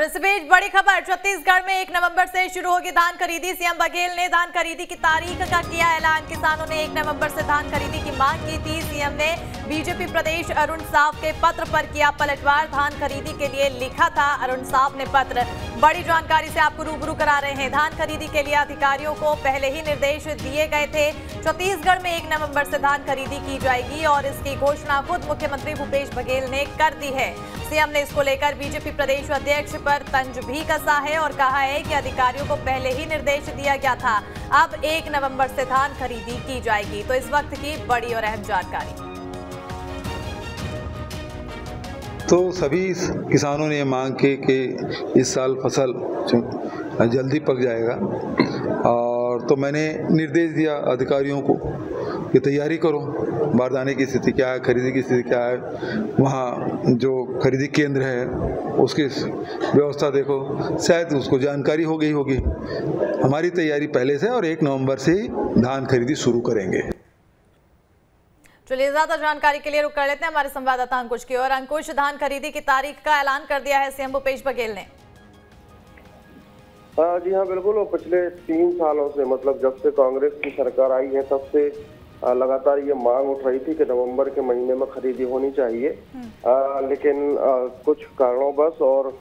इस बीच बड़ी खबर, छत्तीसगढ़ में 1 नवंबर से शुरू होगी धान खरीदी। सीएम बघेल ने धान खरीदी की तारीख का किया ऐलान। किसानों ने 1 नवंबर से धान खरीदी की मांग की थी। सीएम ने बीजेपी प्रदेश अरुण साव के पत्र पर किया पलटवार। धान खरीदी के लिए लिखा था अरुण साव ने पत्र। बड़ी जानकारी से आपको रूबरू करा रहे हैं। धान खरीदी के लिए अधिकारियों को पहले ही निर्देश दिए गए थे। छत्तीसगढ़ में 1 नवंबर से धान खरीदी की जाएगी और इसकी घोषणा खुद मुख्यमंत्री भूपेश बघेल ने कर दी है। सीएम ने इसको लेकर बीजेपी प्रदेश अध्यक्ष पर तंज भी कसा है और कहा है कि अधिकारियों को पहले ही निर्देश दिया गया था। अब 1 नवंबर से धान खरीदी की जाएगी। तो इस वक्त की बड़ी और अहम जानकारी। तो सभी किसानों ने मांग की कि इस साल फसल जल्दी पक जाएगा, और तो मैंने निर्देश दिया अधिकारियों को कि तैयारी करो। बारदाने की स्थिति क्या है, खरीदी की स्थिति क्या है, वहाँ जो खरीदी केंद्र है उसकी व्यवस्था देखो, शायद उसको जानकारी हो गई होगी। हमारी तैयारी पहले से, और 1 नवंबर से ही धान खरीदी शुरू करेंगे। चलिए, ज्यादा जानकारी के लिए रुक कर लेते हैं हमारे संवाददाता अंकुश की ओर। अंकुश, धान खरीदी की तारीख का ऐलान कर दिया है सीएम भूपेश बघेल ने। जी हाँ, बिल्कुल। वो पिछले 3 सालों से, मतलब जब से कांग्रेस की सरकार आई है तब से लगातार ये मांग उठ रही थी कि नवंबर के महीने में खरीदी होनी चाहिए, लेकिन कुछ कारणोंवश और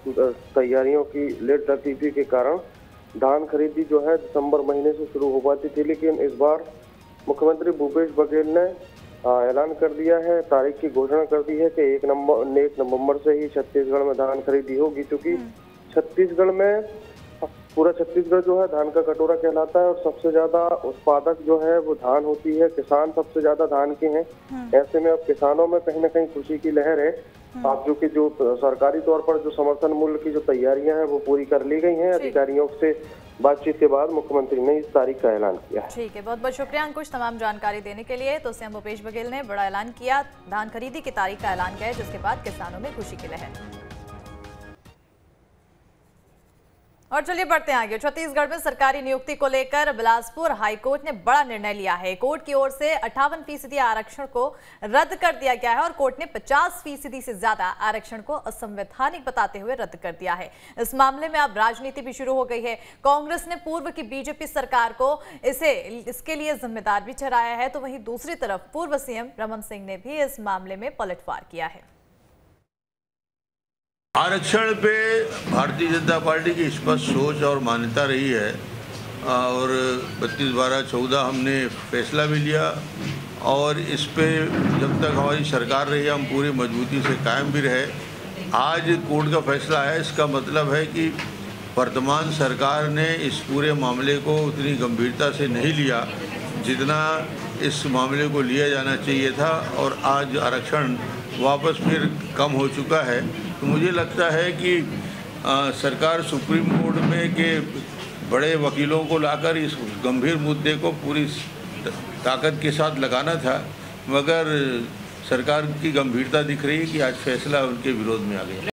तैयारियों की लेट गति के कारण धान खरीदी जो है दिसंबर महीने से शुरू हो पाती थी। लेकिन इस बार मुख्यमंत्री भूपेश बघेल ने ऐलान कर दिया है, तारीख की घोषणा कर दी है कि 1 नवंबर से ही छत्तीसगढ़ में धान खरीदी होगी। क्योंकि छत्तीसगढ़ में, पूरा छत्तीसगढ़ जो है धान का कटोरा कहलाता है और सबसे ज्यादा उत्पादक जो है वो धान होती है। किसान सबसे ज्यादा धान के हैं। ऐसे में अब किसानों में कहीं न कहीं खुशी की लहर है। आप जो सरकारी तौर पर जो समर्थन मूल्य की जो तैयारियां हैं वो पूरी कर ली गई हैं। अधिकारियों से बातचीत के बाद मुख्यमंत्री ने इस तारीख का ऐलान किया है। ठीक है, बहुत बहुत शुक्रिया अंकुश तमाम जानकारी देने के लिए। तो सीएम भूपेश बघेल ने बड़ा ऐलान किया, धान खरीदी की तारीख का ऐलान किया, जिसके बाद किसानों में खुशी की लहर। और चलिए बढ़ते हैं आगे। छत्तीसगढ़ में सरकारी नियुक्ति को लेकर बिलासपुर हाईकोर्ट ने बड़ा निर्णय लिया है। कोर्ट की ओर से 58% आरक्षण को रद्द कर दिया गया है और कोर्ट ने 50% से ज्यादा आरक्षण को असंवैधानिक बताते हुए रद्द कर दिया है। इस मामले में अब राजनीति भी शुरू हो गई है। कांग्रेस ने पूर्व की बीजेपी सरकार को इसके लिए जिम्मेदार भी ठहराया है, तो वहीं दूसरी तरफ पूर्व सीएम रमन सिंह ने भी इस मामले में पलटवार किया है। आरक्षण पे भारतीय जनता पार्टी की स्पष्ट सोच और मान्यता रही है, और 32/12/14 हमने फैसला भी लिया, और इस पे जब तक हमारी सरकार रही हम पूरी मजबूती से कायम भी रहे। आज कोर्ट का फैसला है, इसका मतलब है कि वर्तमान सरकार ने इस पूरे मामले को उतनी गंभीरता से नहीं लिया जितना इस मामले को लिया जाना चाहिए था, और आज आरक्षण वापस फिर कम हो चुका है। तो मुझे लगता है कि सरकार सुप्रीम कोर्ट में के बड़े वकीलों को लाकर इस गंभीर मुद्दे को पूरी ताकत के साथ लगाना था, मगर सरकार की गंभीरता दिख रही है कि आज फैसला उनके विरोध में आ गया।